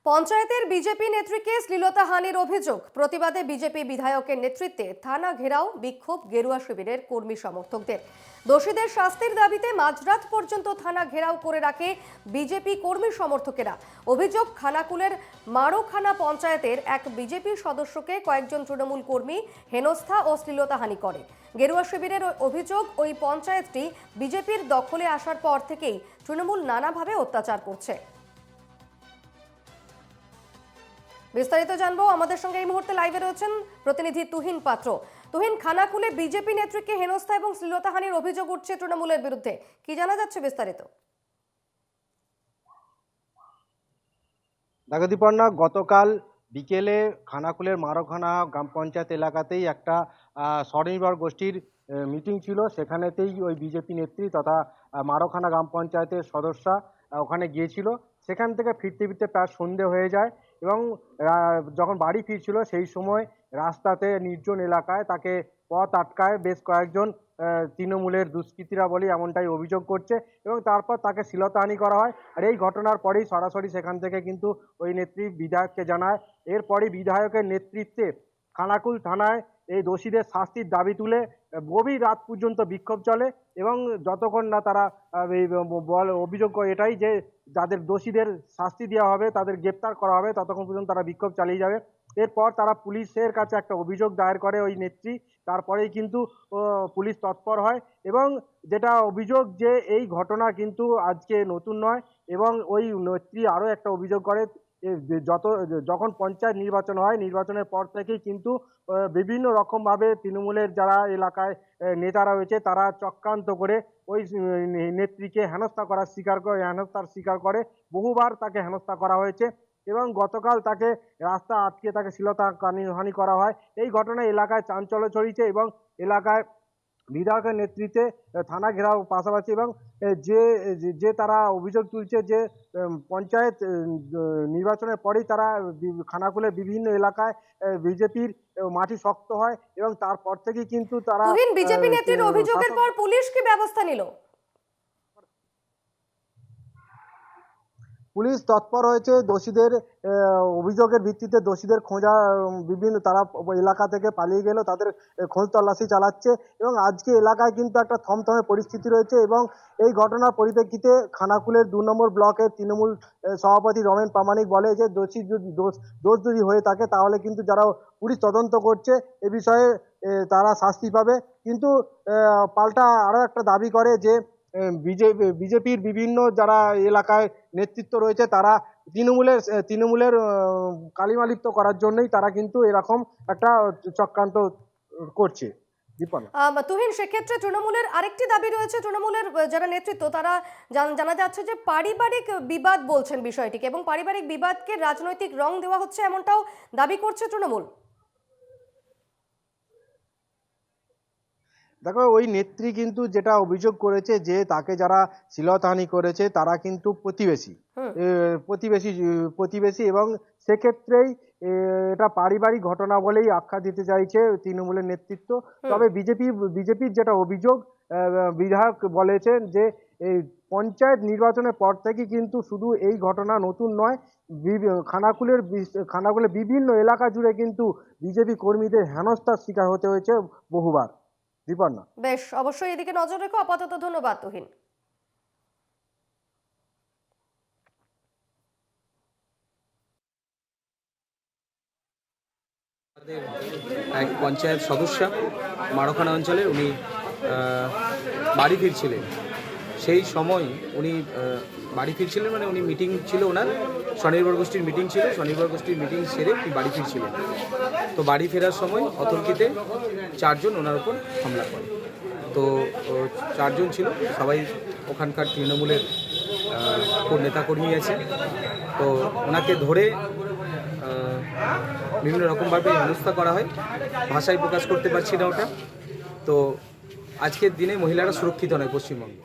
পঞ্চায়েতের বিজেপি নেত্রীকে শ্লীলতাহানির অভিযোগ প্রতিবাদে বিজেপি বিধায়কের নেতৃত্বে থানা ঘেরাও বিক্ষোভ গেরুয়া শিবিরের কর্মী সমর্থকদের। দোষীদের শাস্তির দাবিতে মাঝরাত পর্যন্ত থানা ঘেরাও করে রাখে বিজেপি কর্মী সমর্থকেরা। অভিযোগ, খানাকুলের মারোখানা পঞ্চায়েতের এক বিজেপি সদস্যকে কয়েকজন তৃণমূল কর্মী হেনস্থা ও শ্লীলতাহানি করে। গেরুয়া শিবিরের অভিযোগ, ওই পঞ্চায়েতটি বিজেপির দখলে আসার পর থেকেই তৃণমূল নানাভাবে অত্যাচার করছে। বিস্তারিত জানবো, আমাদের সঙ্গে এই মুহূর্তে লাইভে রয়েছেন প্রতিনিধি তুহিন পাত্র। তুহিন, খানাকুলে বিজেপি নেত্রীকে হেনস্থা এবং শ্লীলতাহানির অভিযোগ উঠছে তৃণমূলের বিরুদ্ধে, কি জানা যাচ্ছে বিস্তারিত? দেখো দীপর্ণা, গতকাল বিকেলে খানাকুলের মারোখানা গ্রাম পঞ্চায়েত এলাকাতেই একটা স্বনির্ভর গোষ্ঠীর মিটিং ছিল। সেখানেতেই ওই বিজেপি নেত্রী তথা মারোখানা গ্রাম পঞ্চায়েতের সদস্যা ওখানে গিয়েছিল। সেখান থেকে ফিরতে ফিরতে প্রায় সন্ধে হয়ে যায় এবং যখন বাড়ি ফিরছিল সেই সময় রাস্তাতে নির্জন এলাকায় তাকে পথ আটকায় বেশ কয়েকজন তৃণমূলের দুষ্কৃতীরা বলে, এমনটাই অভিযোগ করছে এবং তারপর তাকে শ্লীলতাহানি করা হয়। আর এই ঘটনার পরেই সরাসরি সেখান থেকে কিন্তু ওই নেত্রী বিধায়ককে জানায়। এরপরই বিধায়কের নেতৃত্বে খানাকুল থানায় এই দোষীদের শাস্তির দাবি তুলে গভীর রাত পর্যন্ত বিক্ষোভ চলে এবং যতক্ষণ না তারা অভিযোগ করে এটাই যে যাদের দোষীদের শাস্তি দেওয়া হবে, তাদের গ্রেপ্তার করা হবে, ততক্ষণ পর্যন্ত তারা বিক্ষোভ চালিয়ে যাবে। এরপর তারা পুলিশের কাছে একটা অভিযোগ দায়ের করে ওই নেত্রী। তারপরেই কিন্তু পুলিশ তৎপর হয় এবং যেটা অভিযোগ যে এই ঘটনা কিন্তু আজকে নতুন নয় এবং ওই নেত্রী আরও একটা অভিযোগ করে, যখন পঞ্চায়েত নির্বাচন হয়, নির্বাচনের পর থেকেই কিন্তু বিভিন্ন রকমভাবে তৃণমূলের যারা এলাকায় নেতারা রয়েছে তারা চক্রান্ত করে ওই নেত্রীকে হেনস্থার শিকার করে। বহুবার তাকে হেনস্থা করা হয়েছে এবং গতকাল তাকে রাস্তা আটকে তাকে শ্লীলতাহানি করা হয়। এই ঘটনায় এলাকায় চাঞ্চল্য ছড়িয়েছে এবং এলাকায় বিধায়কের নেতৃত্বে থানা ঘেরাও পাশাপাশি এবং যে তারা অভিযোগ তুলছে যে পঞ্চায়েত নির্বাচনের পরেই তারা খানাকুলের বিভিন্ন এলাকায় বিজেপির মাটি শক্ত হয় এবং তারপর থেকেই কিন্তু তারা বিজেপি নেত্রীর অভিযোগের পর পুলিশ কি ব্যবস্থা নিল? পুলিশ তৎপর হয়েছে দোষীদের অভিযোগের ভিত্তিতে দোষীদের খোঁজা, বিভিন্ন তারা এলাকা থেকে পালিয়ে গেল, তাদের খোঁজ তল্লাশি চালাচ্ছে এবং আজকে এলাকায় কিন্তু একটা থমথমে পরিস্থিতি রয়েছে এবং এই ঘটনার পরিপ্রেক্ষিতে খানাকুলের 2 নম্বর ব্লকের তৃণমূল সভাপতি রমেন প্রামাণিক বলে যে দোষ যদি হয়ে থাকে তাহলে কিন্তু যারা পুলিশ তদন্ত করছে এ বিষয়ে তারা শাস্তি পাবে। কিন্তু পাল্টা আরও একটা দাবি করে যে বিজেপির বিভিন্ন যারা এলাকায় নেতৃত্ব রয়েছে তারা তৃণমূলের কালিমালিপ্ত করার জন্যই তারা কিন্তু এরকম একটা চক্রান্ত করছে। তুহিন, সেক্ষেত্রে তৃণমূলের আরেকটি দাবি রয়েছে, তৃণমূলের যারা নেতৃত্ব তারা জানা যাচ্ছে যে পারিবারিক বিবাদ বলছেন বিষয়টিকে এবং পারিবারিক বিবাদকে রাজনৈতিক রং দেওয়া হচ্ছে, এমনটাও দাবি করছে তৃণমূল। দেখো, ওই নেত্রী কিন্তু যেটা অভিযোগ করেছে যে তাকে যারা শ্লীলতাহানি করেছে তারা কিন্তু প্রতিবেশী এবং সেক্ষেত্রেই এটা পারিবারিক ঘটনা বলেই আখ্যা দিতে চাইছে তৃণমূলের নেতৃত্ব। তবে বিজেপির যেটা অভিযোগ, বিধায়ক বলেছেন যে এই পঞ্চায়েত নির্বাচনের পর থেকে কিন্তু শুধু এই ঘটনা নতুন নয়, খানাকুলের বিভিন্ন এলাকা জুড়ে কিন্তু বিজেপি কর্মীদের হেনস্থার শিকার হতে হয়েছে বহুবার। বেশ, অবশ্যই এদিকে নজর রেখো। আপাতত ধন্যবাদ তুহিন। এক পঞ্চায়েত সদস্য মারোখানা অঞ্চলের, উনি বাড়ি ফিরছিলেন। সেই সময় উনি বাড়ি ফিরছিলেন মানে উনি মিটিং ছিল, ওনার স্বনির্ভর গোষ্ঠীর মিটিং ছিল, স্বনির্ভর গোষ্ঠীর মিটিং সেরে উনি বাড়ি ফিরছিলেন। তো বাড়ি ফেরার সময় অতর্কিতে 4 জন ওনার উপর হামলা করে। তো 4 জন ছিল, সবাই ওখানকার তৃণমূলের নেতাকর্মী আছে। তো ওনাকে ধরে বিভিন্ন রকমভাবে হেনস্থা করা হয়, ভাষায় প্রকাশ করতে পারছি না ওটা। তো আজকের দিনে মহিলারা সুরক্ষিত নয় পশ্চিমবঙ্গে।